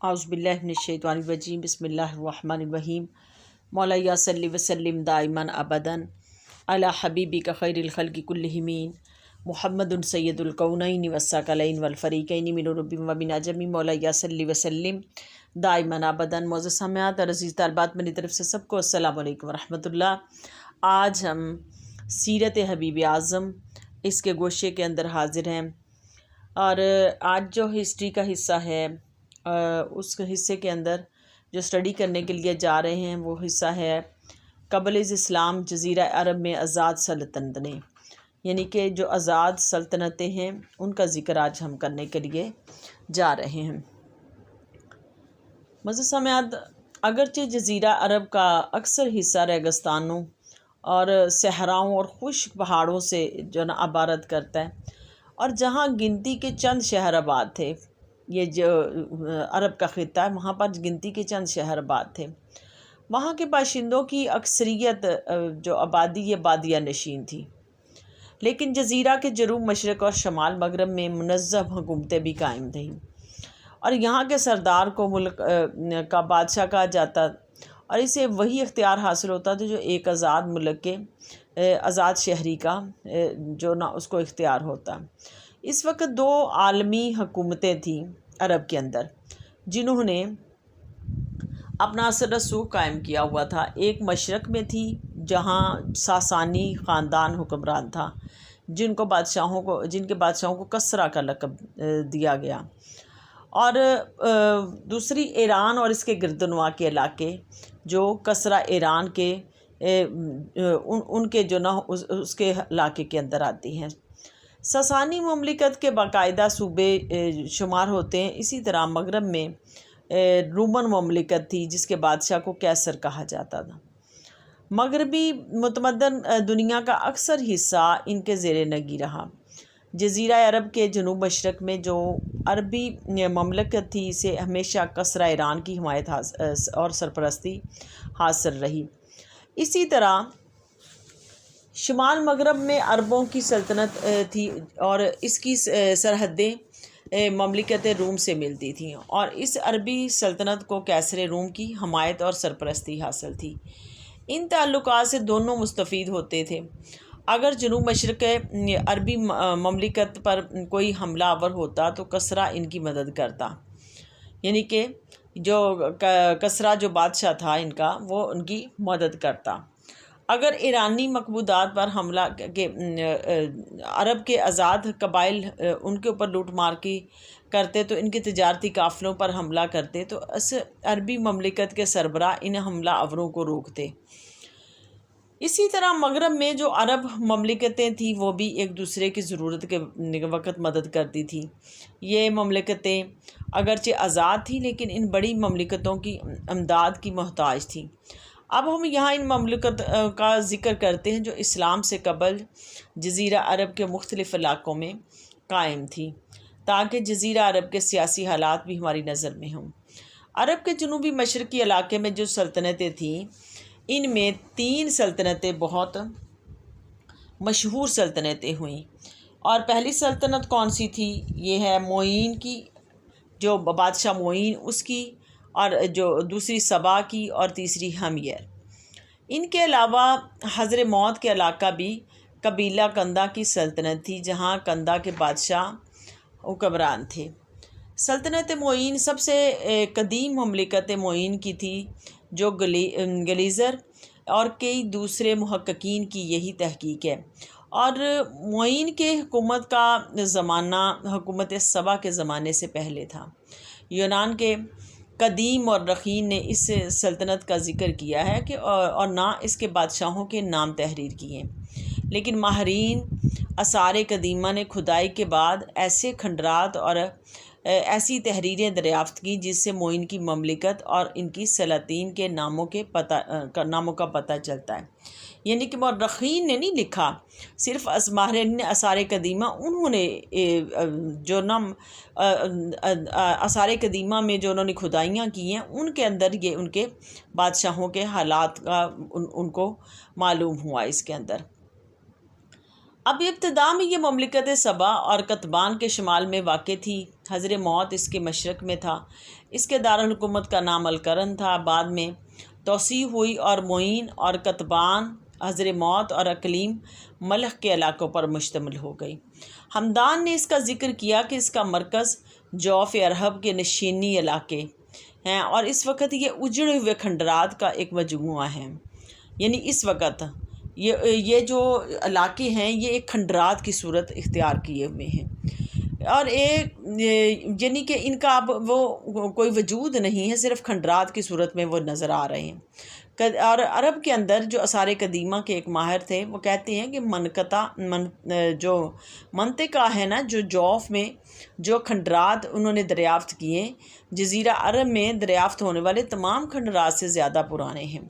اعوذ باللہ من الشیطان الرجیم بسم اللہ الرحمن الرحیم مولا صلی وسلم دائما ابدا علی حبیبک خیر الخلق کلہم محمد سید الکونین والثقلین والفریقین من رب و من عجم مولا صلی وسلم دائما ابدا۔ معزز سامعات اور عزیز طالبات، میری طرف سے سب کو السلام علیکم ورحمۃ اللہ۔ آج ہم سیرت حبیب اعظم اس کے گوشے کے اندر حاضر ہیں، اور آج جو ہسٹری کا حصہ ہے اس حصے کے اندر جو اسٹڈی کرنے کے لیے جا رہے ہیں وہ حصہ ہے قبل از اسلام جزیرہ عرب میں آزاد سلطنتیں، یعنی کہ جو آزاد سلطنتیں ہیں ان کا ذکر آج ہم کرنے کے لیے جا رہے ہیں۔ معزز سامعات، اگرچہ جزیرہ عرب کا اکثر حصہ ریگستانوں اور صحراؤں اور خشک پہاڑوں سے جو نا عبارت کرتا ہے، اور جہاں گنتی کے چند شہر آباد تھے، یہ جو عرب کا خطہ ہے وہاں پر گنتی کے چند شہر آباد تھے، وہاں کے باشندوں کی اکثریت جو آبادی یہ بادیہ نشین تھی، لیکن جزیرہ کے جنوب مشرق اور شمال مغرب میں منظم حکومتیں بھی قائم تھیں، اور یہاں کے سردار کو ملک کا بادشاہ کہا جاتا، اور اسے وہی اختیار حاصل ہوتا تھا جو ایک آزاد ملک کے آزاد شہری کا جو نا اس کو اختیار ہوتا۔ اس وقت دو عالمی حکومتیں تھیں عرب کے اندر جنہوں نے اپنا اثر رسوخ قائم کیا ہوا تھا۔ ایک مشرق میں تھی جہاں ساسانی خاندان حکمران تھا، جن کے بادشاہوں کو کسریٰ کا لقب دیا گیا، اور دوسری ایران اور اس کے گردنواح کے علاقے جو کسریٰ ایران کے ان کے جو نا اس کے علاقے کے اندر آتی ہیں۔ ساسانی مملکت کے باقاعدہ صوبے شمار ہوتے ہیں۔ اسی طرح مغرب میں رومن مملکت تھی جس کے بادشاہ کو قیصر کہا جاتا تھا۔ مغربی متمدن دنیا کا اکثر حصہ ان کے زیر نگی رہا۔ جزیرہ عرب کے جنوب مشرق میں جو عربی مملکت تھی اسے ہمیشہ کسریٰ ایران کی حمایت اور سرپرستی حاصل رہی۔ اسی طرح شمال مغرب میں عربوں کی سلطنت تھی، اور اس کی سرحدیں مملکت روم سے ملتی تھیں، اور اس عربی سلطنت کو قیصر روم کی حمایت اور سرپرستی حاصل تھی۔ ان تعلقات سے دونوں مستفید ہوتے تھے۔ اگر جنوب مشرق عربی مملکت پر کوئی حملہ آور ہوتا تو کسریٰ ان کی مدد کرتا، یعنی کہ جو کسریٰ جو بادشاہ تھا ان کا وہ ان کی مدد کرتا۔ اگر ایرانی مقبوضات پر حملہ کے عرب کے آزاد قبائل ان کے اوپر لوٹ مار کی کرتے تو ان کے تجارتی قافلوں پر حملہ کرتے تو اس عربی مملکت کے سربراہ ان حملہ آوروں کو روکتے۔ اسی طرح مغرب میں جو عرب مملکتیں تھیں وہ بھی ایک دوسرے کی ضرورت کے وقت مدد کرتی تھیں۔ یہ مملکتیں اگرچہ آزاد تھیں لیکن ان بڑی مملکتوں کی امداد کی محتاج تھیں۔ اب ہم یہاں ان مملکت کا ذکر کرتے ہیں جو اسلام سے قبل جزیرہ عرب کے مختلف علاقوں میں قائم تھی، تاکہ جزیرہ عرب کے سیاسی حالات بھی ہماری نظر میں ہوں۔ عرب کے جنوبی مشرقی علاقے میں جو سلطنتیں تھیں ان میں 3 سلطنتیں بہت مشہور سلطنتیں ہوئیں، اور پہلی سلطنت کون سی تھی؟ یہ ہے معین کی، جو بادشاہ معین اس کی، اور جو دوسری سبا کی، اور تیسری ہمیر۔ ان کے علاوہ حضر موت کے علاقہ بھی قبیلہ کندہ کی سلطنت تھی جہاں کندہ کے بادشاہ حکمران تھے۔ سلطنت معین سب سے قدیم مملکت معین کی تھی، جو گلیزر اور کئی دوسرے محققین کی یہی تحقیق ہے، اور معین کے حکومت کا زمانہ حکومت سبا کے زمانے سے پہلے تھا۔ یونان کے قدیم اور رخین نے اس سلطنت کا ذکر کیا ہے کہ اور نہ اس کے بادشاہوں کے نام تحریر کیے، لیکن ماہرین آثار قدیمہ نے کھدائی کے بعد ایسے کھنڈرات اور ایسی تحریریں دریافت کی جس سے معین کی مملکت اور ان کی سلاطین کے ناموں کا پتہ چلتا ہے۔ یعنی کہ مورخین نے نہیں لکھا، صرف ماہرین آثار قدیمہ انہوں نے جو آثار قدیمہ میں جو انہوں نے کھدائیاں کی ہیں ان کے اندر یہ ان کے بادشاہوں کے حالات کا ان کو معلوم ہوا اس کے اندر۔ اب ابتدا میں یہ مملکت سبا اور قطبان کے شمال میں واقع تھی۔ حضر موت اس کے مشرق میں تھا۔ اس کے دارالحکومت کا نام القرن تھا۔ بعد میں توسیع ہوئی اور معین اور قطبان، حضر موت اور اقلیم ملخ کے علاقوں پر مشتمل ہو گئی۔ ہمدان نے اس کا ذکر کیا کہ اس کا مرکز جوف عرب کے نشینی علاقے ہیں اور اس وقت یہ اجڑے ہوئے کھنڈرات کا ایک مجموعہ ہے۔ یعنی اس وقت یہ جو علاقے ہیں یہ ایک کھنڈرات کی صورت اختیار کیے ہوئے ہیں، اور ایک یعنی کہ ان کا اب وہ کوئی وجود نہیں ہے، صرف کھنڈرات کی صورت میں وہ نظر آ رہے ہیں۔ اور عرب کے اندر جو آثار قدیمہ کے ایک ماہر تھے وہ کہتے ہیں کہ جو منطقہ ہے نا، جو جوف میں جو کھنڈرات انہوں نے دریافت کیے، جزیرہ عرب میں دریافت ہونے والے تمام کھنڈرات سے زیادہ پرانے ہیں۔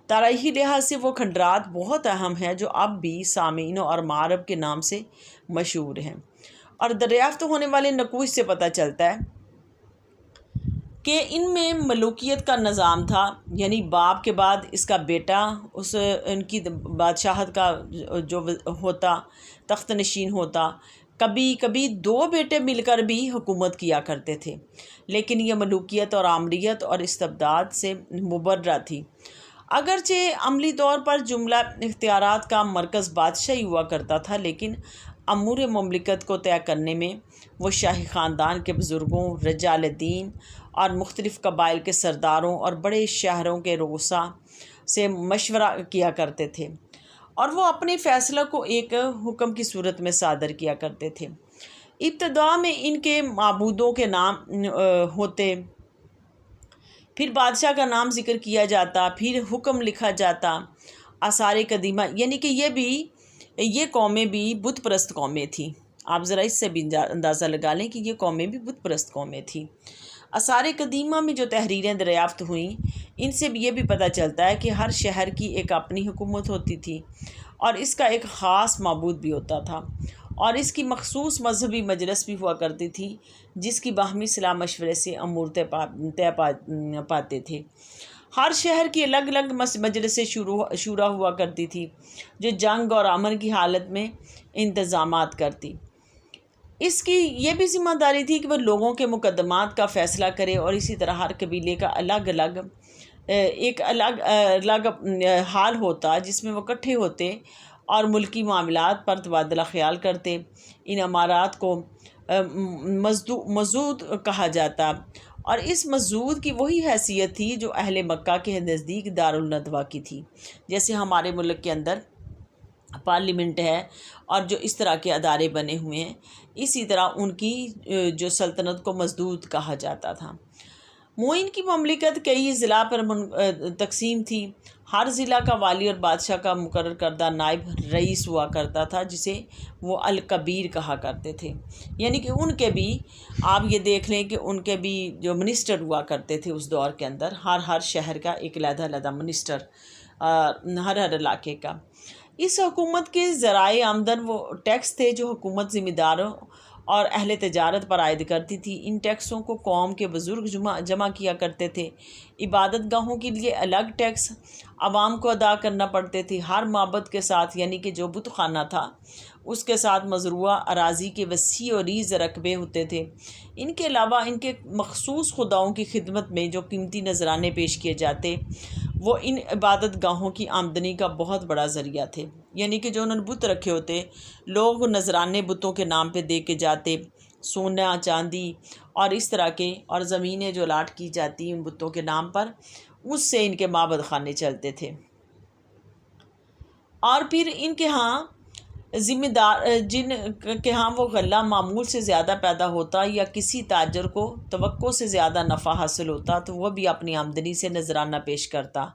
تاریخی لحاظ سے وہ کھنڈرات بہت اہم ہیں جو اب بھی سامعینوں اور معارب کے نام سے مشہور ہیں، اور دریافت ہونے والے نقوش سے پتہ چلتا ہے کہ ان میں ملوکیت کا نظام تھا، یعنی باپ کے بعد اس کا بیٹا ان کی بادشاہت کا جو ہوتا، تخت نشین ہوتا۔ کبھی کبھی 2 بیٹے مل کر بھی حکومت کیا کرتے تھے، لیکن یہ ملوکیت اور آمریت اور استبداد سے مبرہ تھی۔ اگرچہ عملی طور پر جملہ اختیارات کا مرکز بادشاہی ہوا کرتا تھا، لیکن امور مملکت کو طے کرنے میں وہ شاہی خاندان کے بزرگوں، رجال دین اور مختلف قبائل کے سرداروں اور بڑے شہروں کے رؤساء سے مشورہ کیا کرتے تھے، اور وہ اپنے فیصلہ کو ایک حکم کی صورت میں صادر کیا کرتے تھے۔ ابتدا میں ان کے معبودوں کے نام ہوتے، پھر بادشاہ کا نام ذکر کیا جاتا، پھر حکم لکھا جاتا۔ آثار قدیمہ یعنی کہ یہ قومیں بھی بت پرست قومیں تھیں۔ آپ ذرا اس سے بھی اندازہ لگا لیں کہ یہ قومیں بھی بت پرست قومیں تھیں۔ آثار قدیمہ میں جو تحریریں دریافت ہوئیں، ان سے بھی یہ بھی پتہ چلتا ہے کہ ہر شہر کی ایک اپنی حکومت ہوتی تھی، اور اس کا ایک خاص معبود بھی ہوتا تھا، اور اس کی مخصوص مذہبی مجلس بھی ہوا کرتی تھی جس کی باہمی صلاح مشورے سے امور طے پاتے تھے۔ ہر شہر کی الگ الگ مجلس شورا ہوا کرتی تھی جو جنگ اور امن کی حالت میں انتظامات کرتی۔ اس کی یہ بھی ذمہ داری تھی کہ وہ لوگوں کے مقدمات کا فیصلہ کرے، اور اسی طرح ہر قبیلے کا ایک الگ حال ہوتا جس میں وہ اکٹھے ہوتے اور ملکی معاملات پر تبادلہ خیال کرتے۔ ان امارات کو مزود کہا جاتا، اور اس مزود کی وہی حیثیت تھی جو اہل مکہ کے نزدیک دارالندوہ کی تھی۔ جیسے ہمارے ملک کے اندر پارلیمنٹ ہے اور جو اس طرح کے ادارے بنے ہوئے ہیں، اسی طرح ان کی جو سلطنت کو مزدود کہا جاتا تھا۔ معین کی مملکت کئی ضلع پر تقسیم تھی۔ ہر ضلع کا والی اور بادشاہ کا مقرر کردہ نائب رئیس ہوا کرتا تھا، جسے وہ الکبیر کہا کرتے تھے۔ یعنی کہ ان کے بھی آپ یہ دیکھ لیں کہ ان کے بھی جو منسٹر ہوا کرتے تھے اس دور کے اندر، ہر شہر کا ایک علیحدہ منسٹر، ہر علاقے کا۔ اس حکومت کے ذرائع آمدن وہ ٹیکس تھے جو حکومت ذمہ داروں اور اہل تجارت پر عائد کرتی تھی۔ ان ٹیکسوں کو قوم کے بزرگ جمع کیا کرتے تھے۔ عبادت گاہوں کے لیے الگ ٹیکس عوام کو ادا کرنا پڑتے تھے۔ ہر معبد کے ساتھ، یعنی کہ جو بت خانہ تھا، اس کے ساتھ مزروعہ اراضی کے وسیع و ریز رقبے ہوتے تھے۔ ان کے علاوہ ان کے مخصوص خداؤں کی خدمت میں جو قیمتی نذرانے پیش کیے جاتے، وہ ان عبادت گاہوں کی آمدنی کا بہت بڑا ذریعہ تھے۔ یعنی کہ جو انہوں نے بت رکھے ہوتے، لوگ نذرانے بتوں کے نام پہ دے کے جاتے، سونا، چاندی اور اس طرح کے، اور زمینیں جو الاٹ کی جاتی ان بتوں کے نام پر، اس سے ان کے معبد خانے چلتے تھے۔ اور پھر ان کے ہاں ذمہ دار جن کے ہاں وہ غلہ معمول سے زیادہ پیدا ہوتا یا کسی تاجر کو توقع سے زیادہ نفع حاصل ہوتا تو وہ بھی اپنی آمدنی سے نذرانہ پیش کرتا۔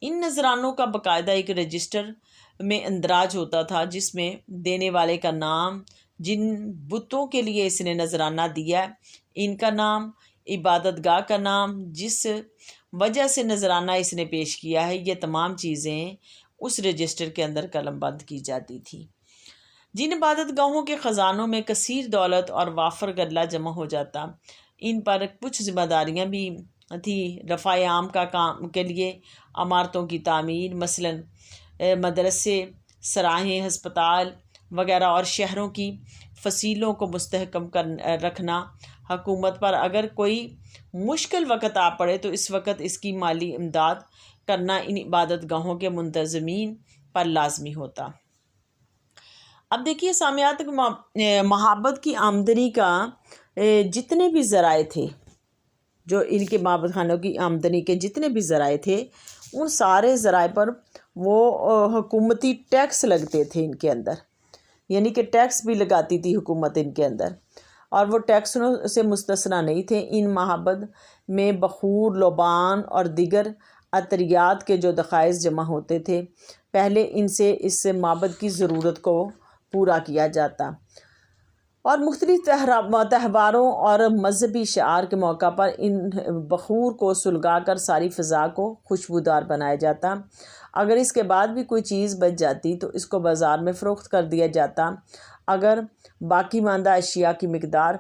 ان نذرانوں کا باقاعدہ ایک رجسٹر میں اندراج ہوتا تھا جس میں دینے والے کا نام، جن بتوں کے لیے اس نے نذرانہ دیا، ان کا نام، عبادت گاہ کا نام، جس وجہ سے نذرانہ اس نے پیش کیا ہے، یہ تمام چیزیں اس رجسٹر کے اندر قلم بند کی جاتی تھی۔ جن عبادت گاہوں کے خزانوں میں کثیر دولت اور وافر غلہ جمع ہو جاتا، ان پر کچھ ذمہ داریاں بھی تھی۔ رفع عام کا کام کے لیے عمارتوں کی تعمیر، مثلاً مدرسے، سراہیں، ہسپتال وغیرہ اور شہروں کی فصیلوں کو مستحکم رکھنا، حکومت پر اگر کوئی مشکل وقت آ پڑے تو اس وقت اس کی مالی امداد کرنا ان عبادت گاہوں کے منتظمین پر لازمی ہوتا۔ اب دیکھیے سامعات، محبت کی آمدنی کا جتنے بھی ذرائع تھے، جو ان کے معبد خانوں کی آمدنی کے جتنے بھی ذرائع تھے، ان سارے ذرائع پر وہ حکومتی ٹیکس لگتے تھے ان کے اندر، یعنی کہ ٹیکس بھی لگاتی تھی حکومت ان کے اندر، اور وہ ٹیکسوں سے مستثنیٰ نہیں تھے۔ ان معبد میں بخور، لبان اور دیگر عطریات کے جو دخائز جمع ہوتے تھے، پہلے ان سے اس معبد کی ضرورت کو پورا کیا جاتا، اور مختلف تہواروں اور مذہبی شعار کے موقع پر ان بخور کو سلگا کر ساری فضا کو خوشبودار بنایا جاتا۔ اگر اس کے بعد بھی کوئی چیز بچ جاتی تو اس کو بازار میں فروخت کر دیا جاتا۔ اگر باقی ماندہ اشیاء کی مقدار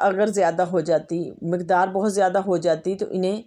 اگر زیادہ ہو جاتی، مقدار بہت زیادہ ہو جاتی، تو انہیں